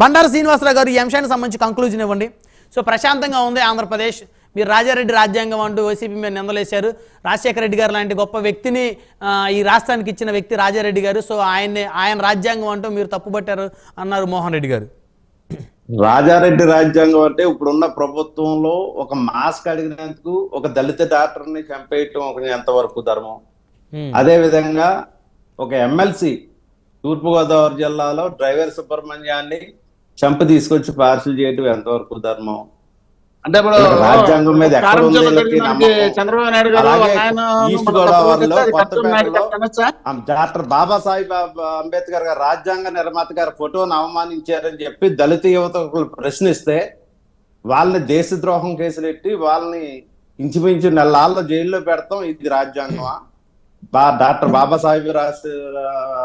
బండారు శ్రీనివాసరావు గారు ఈ అంశానికి సంబంధించి కంక్లూజన్ ఇవ్వండి. సో ప్రశాంతంగా ఉంది ఆంధ్రప్రదేశ్, మీరు రాజారెడ్డి రాజ్యాంగం అంటూ వైసీపీ మీద నిందలేశారు. రాజశేఖర రెడ్డి గారు లాంటి గొప్ప వ్యక్తిని ఈ రాష్ట్రానికి ఇచ్చిన వ్యక్తి రాజారెడ్డి గారు. సో ఆయన రాజ్యాంగం అంటూ మీరు తప్పుపట్టారు అన్నారు మోహన్ రెడ్డి గారు. రాజారెడ్డి రాజ్యాంగం అంటే ఇప్పుడున్న ప్రభుత్వంలో ఒక మాస్క్ అడిగినందుకు ఒక దళిత డాక్టర్ని చంపేయటం ఒక ఎంతవరకు ధర్మం? అదే విధంగా ఒక ఎమ్మెల్సీ తూర్పుగోదావరి జిల్లాలో డ్రైవర్ సుబ్రహ్మణ్యాన్ని చంపి తీసుకొచ్చి పార్సల్ చేయటం ఎంతవరకు ధర్మం? అంటే రాజ్యాంగం మీద ఎక్కడ ఉంది చంద్రబాబు నాయుడు గారు ఈస్ట్ గోదావరిలో కొత్తపేటలో డాక్టర్ బాబాసాహెబ్ అంబేద్కర్ గారు రాజ్యాంగ నిర్మాత గారి ఫోటోను అవమానించారని చెప్పి దళిత యువతకులు ప్రశ్నిస్తే వాళ్ళని దేశద్రోహం కేసులు పెట్టి వాళ్ళని ఇంచుమించు నెలల్లో జైల్లో పెడతాం. ఇది రాజ్యాంగమా? డాక్టర్ బాబాసాహెబ్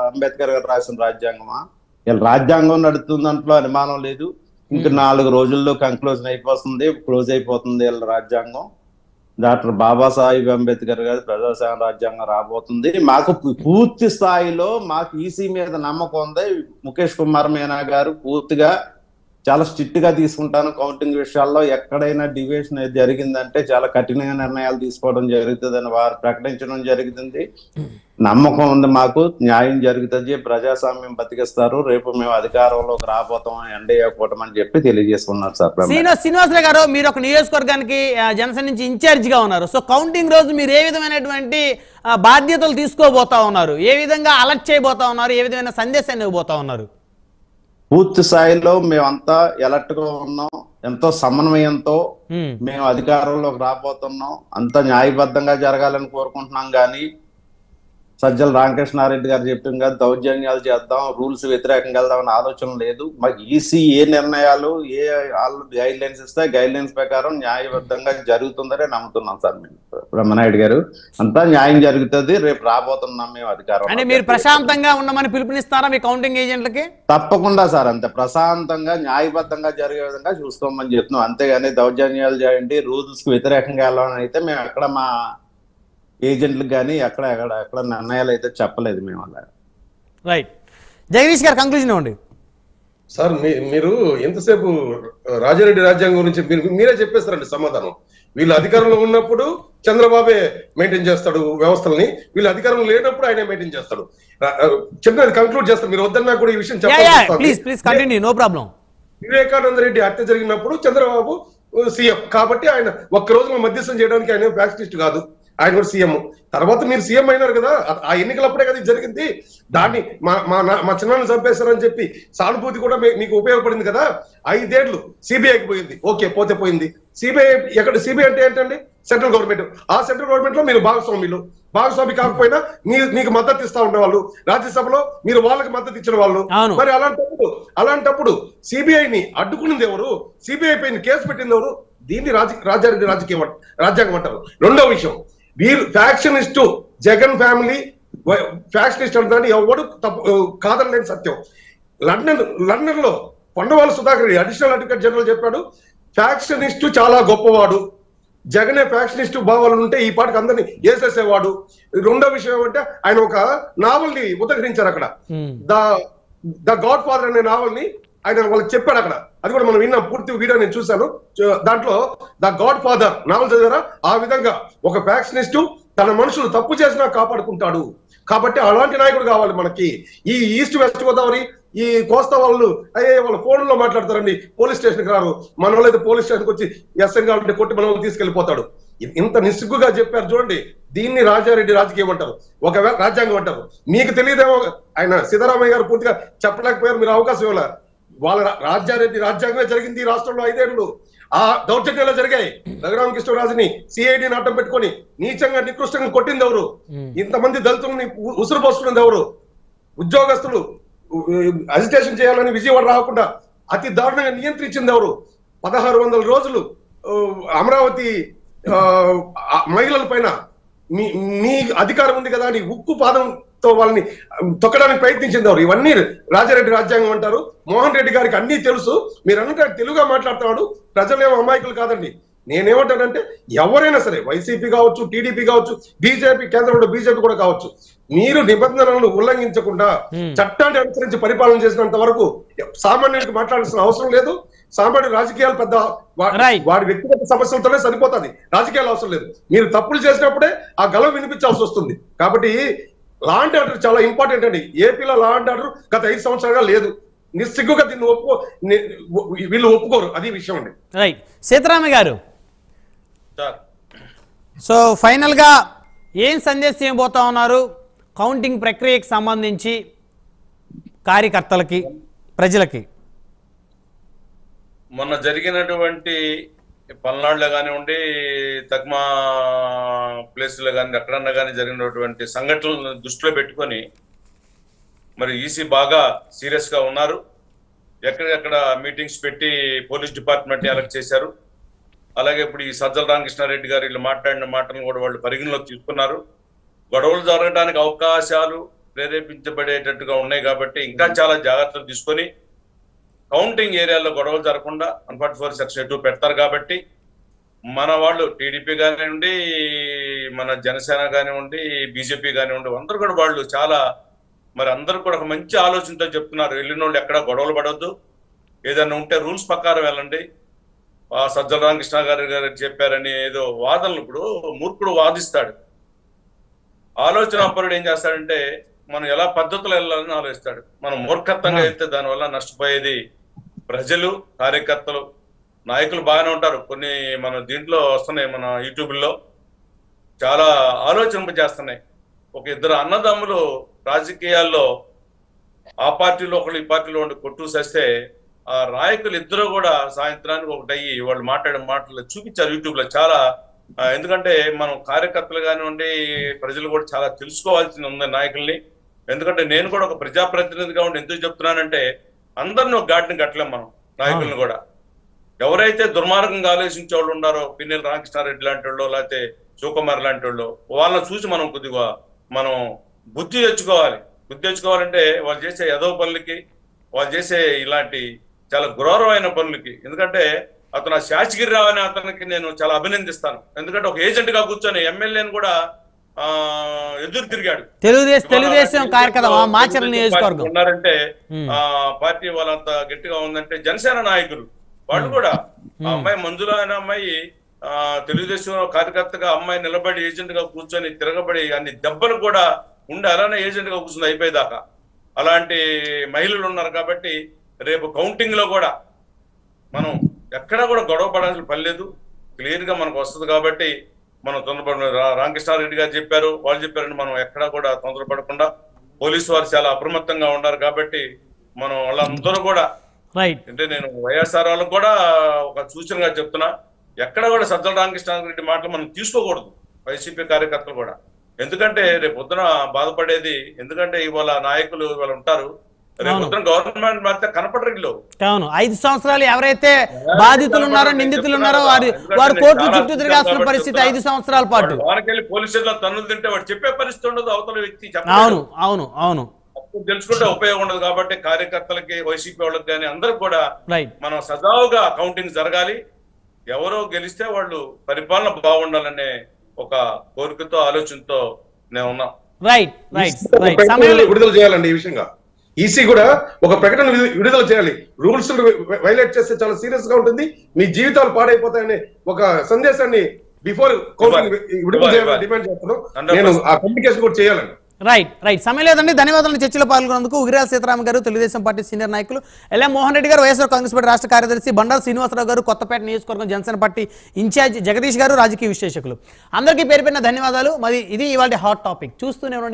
అంబేద్కర్ గారు రాసిన రాజ్యాంగమా? ఇలా రాజ్యాంగం నడుతుంది దాంట్లో అనుమానం లేదు. ఇంకా 4 రోజుల్లో కంక్లూజన్ అయిపోతుంది, క్లోజ్ అయిపోతుంది వీళ్ళ రాజ్యాంగం. డాక్టర్ బాబాసాహెబ్ అంబేద్కర్ గారి ప్రజాస్వామ్య రాజ్యాంగం రాబోతుంది. మాకు పూర్తి స్థాయిలో మాకు ఈసీ మీద నమ్మకం ఉంది. ముఖేష్ కుమార్ మీనా గారు పూర్తిగా చాలా స్ట్రిక్ట్ గా తీసుకుంటాను కౌంటింగ్ విషయాల్లో. ఎక్కడైనా డివియేషన్ జరిగిందంటే చాలా కఠినంగా నిర్ణయాలు తీసుకోవడం జరుగుతుందని వారు ప్రకటించడం జరిగింది. నమ్మకం ఉంది మాకు, న్యాయం జరుగుతుంది, ప్రజాస్వామ్యం బతికిస్తారు, రేపు మేము అధికారంలోకి రాబోతాం ఎన్డీఏ కూటమని చెప్పి తెలియజేసుకున్నారు సార్. శ్రీనివాసరావు గారు, మీరు ఒక నియోజకవర్గానికి జనసేన నుంచి ఇన్ఛార్జ్ గా ఉన్నారు. సో కౌంటింగ్ రోజు మీరు ఏ విధమైనటువంటి బాధ్యతలు తీసుకోబోతా ఉన్నారు? ఏ విధంగా అలర్ట్ చేయబోతా ఉన్నారు? ఏ విధమైన సందేశాన్ని ఇవ్వబోతా ఉన్నారు? పూర్తి స్థాయిలో మేమంతా ఎలర్ట్ గా ఉన్నాం. ఎంతో సమన్వయంతో మేము అధికారంలోకి రాబోతున్నాం. అంత న్యాయబద్ధంగా జరగాలని కోరుకుంటున్నాం. కానీ సజ్జల రామకృష్ణారెడ్డి గారు చెప్పిన దౌర్జన్యాలు చేద్దాం, రూల్స్ వ్యతిరేకంగా వెళ్దామని ఆలోచన లేదు. మాకు ఈసీ ఏ నిర్ణయాలు ఏ గైడ్ లైన్స్ ఇస్తే గైడ్ లైన్స్ ప్రకారం న్యాయబద్ధంగా జరుగుతుందని నమ్ముతున్నాం సార్. మేము బ్రహ్మనాయుడు గారు అంతా న్యాయం జరుగుతుంది, రేపు రాబోతున్నాం మేము అధికారం. అంటే మీరు ప్రశాంతంగా ఉండమని పిలుపునిస్తారా మీ కౌంటింగ్ ఏజెంట్లకి? తప్పకుండా సార్, అంతే ప్రశాంతంగా న్యాయబద్ధంగా జరిగే విధంగా చూసుకోమని చెప్తున్నాం. అంతేగాని దౌర్జన్యాలు చేయండి, రూల్స్ కి వ్యతిరేకంగా వెళ్ళాలని అయితే మేము ఎక్కడ మా ఏజెంట్లకు కానీ ఎక్కడ నిర్ణయాలు అయితే చెప్పలేదు మేము అలా. రైట్, జగదీష్ గారు కంక్లూజన్ ఇవ్వండి సార్. మీరు ఎంతసేపు రాజారెడ్డి రాజ్యాంగం గురించి మీరే చెప్పేస్తారండి సమాధానం. వీళ్ళు అధికారంలో ఉన్నప్పుడు చంద్రబాబే మెయింటైన్ చేస్తాడు వ్యవస్థల్ని, వీళ్ళు అధికారంలో లేనప్పుడు ఆయనే మెయింటైన్ చేస్తాడు. చిన్నది కంక్లూడ్ చేస్తారు, మీరు వద్దన్నా కూడా ఈ విషయం చెప్పాలి. వివేకానంద రెడ్డి హత్య జరిగినప్పుడు చంద్రబాబు సీఎం కాబట్టి ఆయన ఒక్క రోజులో మధ్యస్థం చేయడానికి ఆయన ఫ్యాక్టరిస్ట్ కాదు, ఆయన కూడా సీఎం. తర్వాత మీరు సీఎం అయినారు కదా, ఆ ఎన్నికలప్పుడే కదా జరిగింది. దాన్ని మా చిన్నాన్ని చంపేస్తారని చెప్పి సానుభూతి కూడా మీకు ఉపయోగపడింది కదా. 5 ఏళ్ళు సిబిఐకి పోయింది, ఓకే పోతే పోయింది. సిబిఐ అంటే ఏంటండి? Central government. ఆ సెంట్రల్ గవర్నమెంట్ లో మీరు భాగస్వామి కాకపోయినా మీకు మద్దతు ఇస్తా ఉండేవాళ్ళు. రాజ్యసభలో మీరు వాళ్ళకి మద్దతు ఇచ్చిన వాళ్ళు. మరి అలాంటప్పుడు సిబిఐని అడ్డుకున్నది ఎవరు? సిబిఐ పైన కేసు పెట్టింది ఎవరు? దీన్ని రాజారెడ్డి రాజ్యాంగం అంటారు. రెండో విషయం, వీరు ఫ్యాక్షనిస్టు జగన్ ఫ్యామిలీ ఫ్యాక్షనిస్ట్ అంటారని ఎవడు కాదనలేని సత్యం. లండన్ లో కొండవాళ్ళ Sudhakar Reddy additional advocate general చెప్పాడు, ఫ్యాక్షనిస్టు చాలా గొప్పవాడు, జగనే ఫ్యాక్షనిస్టు భావాలు ఉంటే ఈ పాటికి అందరినీ వేసేసేవాడు. రెండో విషయం ఏమంటే ఆయన ఒక నావల్ని ఉదహరించారు అక్కడ, ద గాడ్ ఫాదర్ అనే నావల్ని ఆయన వాళ్ళకి చెప్పాడు అక్కడ. అది కూడా మనం విన్నాం, పూర్తి వీడియో నేను చూశాను. దాంట్లో ద గాడ్ ఫాదర్ నావల్ చదివారా? ఆ విధంగా ఒక ఫ్యాక్షనిస్టు తన మనుషులు తప్పు చేసినా కాపాడుకుంటాడు. కాబట్టి అలాంటి నాయకుడు కావాలి మనకి. ఈ ఈస్ట్ వెస్ట్ గోదావరి ఈ కోస్తా వాళ్ళు వాళ్ళ ఫోన్లో మాట్లాడతారండి, పోలీస్ స్టేషన్కి రారు. మన వాళ్ళైతే పోలీస్ స్టేషన్కి వచ్చి ఎస్ఎం కావాలంటే కొట్టి మన వాళ్ళు తీసుకెళ్లిపోతాడు. ఇంత నిస్సిగ్గుగా చెప్పారు చూడండి. దీన్ని రాజారెడ్డి రాజకీయం అంటారు, ఒకవేళ రాజ్యాంగం అంటారు. మీకు తెలియదేమో, ఆయన సిద్ధరామయ్య గారు పూర్తిగా చెప్పలేకపోయారు, మీరు అవకాశం ఇవ్వాలి. వాళ్ళ రాజారెడ్డి రాజ్యాంగమే జరిగింది ఈ రాష్ట్రంలో 5 ఏళ్ళు. ఆ దౌర్జన్యాలు జరిగాయి. రఘురామకృష్ణరాజుని సిఐడిని అడ్డం పెట్టుకొని నీచంగా నికృష్టంగా కొట్టింది ఎవరు? ఇంతమంది దళితులని ఉసురు పోస్తున్నది ఎవరు? ఉద్యోగస్తులు అజిటేషన్ చేయాలని విజయవాడ రాకుండా అతి దారుణంగా నియంత్రించింది ఎవరు? 1600 రోజులు అమరావతి మహిళల పైన మీ అధికారం ఉంది కదా అని ఉక్కు పాదంతో వాళ్ళని తొక్కడానికి ప్రయత్నించింది ఎవరు? ఇవన్నీ రాజారెడ్డి రాజ్యాంగం అంటారు. మోహన్ రెడ్డి గారికి అన్ని తెలుసు. మీరు అన్నట్టు తెలుగుగా మాట్లాడుతున్నాడు. ప్రజలేమో అమాయకులు కాదండి. నేనేమంటానంటే ఎవరైనా సరే వైసీపీ కావచ్చు, టీడీపీ కావచ్చు, బీజేపీ కేంద్రంలో బీజేపీ కూడా కావచ్చు, మీరు నిబంధనలను ఉల్లంఘించకుండా చట్టాన్ని అనుసరించి పరిపాలన చేసినంత వరకు సామాన్యుడికి మాట్లాడాల్సిన అవసరం లేదు. సామాన్యుడు రాజకీయాలు పెద్ద వాడి వ్యక్తిగత సమస్యలతోనే సరిపోతుంది, రాజకీయాలు అవసరం లేదు. మీరు తప్పులు చేసినప్పుడే ఆ గలం వినిపించాల్సి వస్తుంది. కాబట్టి లా అండ్ ఆర్డర్ చాలా ఇంపార్టెంట్ అండి. ఏపీలో లా అండ్ ఆర్డర్ గత 5 సంవత్సరాలుగా లేదు. నిస్సిగ్గుగా దీన్ని వీళ్ళు ఒప్పుకోరు, అది విషయం అండి. రైట్. సీతారామ గారు, సో ఫైనల్గా ఏం సందేశం ఇవ్వబోతా ఉన్నారు కౌంటింగ్ ప్రక్రియకి సంబంధించి కార్యకర్తలకి, ప్రజలకి? మొన్న జరిగినటువంటి పల్నాడులో కానివ్వండి, తగ్మా ప్లేస్లో కానీ ఎక్కడన్నా కానీ జరిగినటువంటి సంఘటనలను దృష్టిలో పెట్టుకొని మరి ఈసీ బాగా సీరియస్గా ఉన్నారు. ఎక్కడెక్కడ మీటింగ్స్ పెట్టి పోలీస్ డిపార్ట్మెంట్ని అలర్ట్ చేశారు. అలాగే ఇప్పుడు ఈ సజ్జల రామకృష్ణారెడ్డి గారు వీళ్ళు మాట్లాడిన మాటలను కూడా వాళ్ళు పరిగణలోకి తీసుకున్నారు. గొడవలు జరగడానికి అవకాశాలు ప్రేరేపించబడేటట్టుగా ఉన్నాయి కాబట్టి ఇంకా చాలా జాగ్రత్తలు తీసుకొని కౌంటింగ్ ఏరియాలో గొడవలు జరగకుండా 144 సెక్షన్ 2 పెడతారు. కాబట్టి మన వాళ్ళు టీడీపీ కానివ్వండి, మన జనసేన కానివ్వండి, బీజేపీ కానివ్వండి, అందరూ కూడా వాళ్ళు చాలా మరి అందరూ కూడా ఒక మంచి ఆలోచనతో చెప్తున్నారు. వెళ్ళిన వాళ్ళు ఎక్కడ గొడవలు పడవద్దు, ఏదైనా ఉంటే రూల్స్ ప్రకారం వెళ్ళండి. సజ్జల రామకృష్ణ గారు చెప్పారని ఏదో వాదనలు, ఇప్పుడు మూర్ఖుడు వాదిస్తాడు, ఆలోచన పరుడు ఏం చేస్తాడంటే మనం ఎలా పద్ధతులు వెళ్ళాలని ఆలోచిస్తాడు. మనం మూర్ఖత్వంగా వెళ్తే దానివల్ల నష్టపోయేది ప్రజలు, కార్యకర్తలు, నాయకులు బాగానే ఉంటారు. కొన్ని మన దీంట్లో వస్తున్నాయి, మన యూట్యూబ్లో చాలా ఆలోచన చేస్తున్నాయి. ఒక 2 అన్నదమ్ములు రాజకీయాల్లో ఆ పార్టీలో ఒకళ్ళు, ఈ పార్టీలో ఉండి కొట్టు చేస్తే ఆ నాయకులు ఇద్దరు కూడా సాయంత్రానికి ఒకటయ్యి వాళ్ళు మాట్లాడే మాటలు చూపించారు యూట్యూబ్లో చాలా. ఎందుకంటే మనం కార్యకర్తలు కానివ్వండి, ప్రజలు కూడా చాలా తెలుసుకోవాల్సి ఉంది నాయకుల్ని. ఎందుకంటే నేను కూడా ఒక ప్రజాప్రతినిధిగా ఉండి ఎందుకు చెప్తున్నానంటే అందరిని ఒక గాడిని కట్టలేం మనం, నాయకులను కూడా. ఎవరైతే దుర్మార్గంగా ఆలోచించే వాళ్ళు ఉన్నారో, పిన్నెల రామకృష్ణారెడ్డి లాంటి వాళ్ళు, లేకపోతే శివకుమార్ లాంటి వాళ్ళు, వాళ్ళని చూసి మనం కొద్దిగా మనం బుద్ధి తెచ్చుకోవాలి. బుద్ధి తెచ్చుకోవాలంటే వాళ్ళు చేసే ఎదవ పనులకి, వాళ్ళు చేసే ఇలాంటి చాలా ఘోరమైన పనులకి. ఎందుకంటే అతను ఆ శాసగిరిరావు అనే అతనికి నేను చాలా అభినందిస్తాను. ఎందుకంటే ఒక ఏజెంట్ గా కూర్చొని ఎమ్మెల్యేని కూడా ఎదురు తిరిగాడు. తెలుగుదేశం కార్యకర్త మాచర్ల నియోజకవర్గం ఉన్నారంటే ఆ పార్టీ వాళ్ళంత గట్టిగా ఉందంటే జనసేన నాయకులు వాళ్ళు కూడా, ఆ అమ్మాయి మంజుల అనే అమ్మాయి తెలుగుదేశం కార్యకర్తగా అమ్మాయి నిలబడి ఏజెంట్ గా కూర్చొని తిరగబడి అన్ని దెబ్బలు కూడా ఉండి అలానే ఏజెంట్ గా కూర్చుంది అయిపోయేదాకా. అలాంటి మహిళలు ఉన్నారు. కాబట్టి రేపు కౌంటింగ్ లో కూడా మనం ఎక్కడా కూడా గొడవ పడాల్సిన పని లేదు, క్లియర్ గా మనకు వస్తుంది. కాబట్టి మనం తొందరపడ, రామకృష్ణారెడ్డి గారు చెప్పారు, వాళ్ళు చెప్పారంటే మనం ఎక్కడా కూడా తొందరపడకుండా పోలీసు వారు చాలా అప్రమత్తంగా ఉన్నారు. కాబట్టి మనం వాళ్ళందరూ కూడా అంటే నేను వైఎస్ఆర్ వాళ్ళకు కూడా ఒక సూచనగా చెప్తున్నా, ఎక్కడ కూడా సజ్జల రామకృష్ణారెడ్డి మాటలు మనం తీసుకోకూడదు, వైసీపీ కార్యకర్తలు కూడా. ఎందుకంటే రేపు పొద్దున బాధపడేది, ఎందుకంటే ఇవాళ నాయకులు ఇవాళ ఉంటారు, రేపు పొద్దున గవర్నమెంట్ మారితే కనపడరు. అవును, 5 సంవత్సరాలు ఎవరైతే బాధితులు ఉన్నారో, నిందితులు ఉన్నారో వారు కోర్టు చుట్టూ తిరగాల్సిన పరిస్థితి 5 సంవత్సరాల పాటు. వారికెళ్ళి పోలీస్ స్టేషన్ లో తన్నులు తింటే వాడు చెప్పే పరిస్థితి ఉండదు, అవతల వ్యక్తి అవును అవును అవును తెలుసుకుంటే ఉపయోగం ఉండదు. కాబట్టి కార్యకర్తలకి, వైసీపీ వాళ్ళకి కానీ అందరికి కూడా మనం సజావుగా కౌంటింగ్ జరగాలి. ఎవరో గెలిస్తే వాళ్ళు పరిపాలన బాగుండాలనే ఒక కోరికతో, ఆలోచనతో నేను ఉన్నా. విడుదల చేయాలండి. ఈ విషయంగా ఈసీ కూడా ఒక ప్రకటన విడుదల చేయాలి. రూల్స్ వైలేట్ చేస్తే చాలా సీరియస్ గా ఉంటుంది, మీ జీవితాలు పాడైపోతాయనే ఒక సందేశాన్ని బిఫోర్ కౌంటింగ్ విడుదల చేయాలని డిమాండ్ చేస్తున్నాను. నేను ఆ కమ్యూనికేషన్ కూడా చేయాలండి. రైట్ సమయం లేదండి. ధన్యవాదాలు చర్చలో పాల్గొన్నందుకు. ఉగిరాల సీతారామ గారు, తెలుగుదేశం పార్టీ సీనియర్ నాయకులు, ఎల్ఎం మోహన్ రెడ్డి గారు, వైఎస్ఆర్ కాంగ్రెస్ పార్టీ రాష్ట్ర కార్యదర్శి, బండారు శ్రీనివాసరావు గారు, కొత్తపేట నియోజకవర్గం జనసేన పార్టీ ఇన్ఛార్జ్ జగదీష్ గారు, రాజకీయ విశ్లేషకులు, అందరికీ పేరు ధన్యవాదాలు. మరి ఇది ఇవాళ హాట్ టాపిక్. చూస్తూనే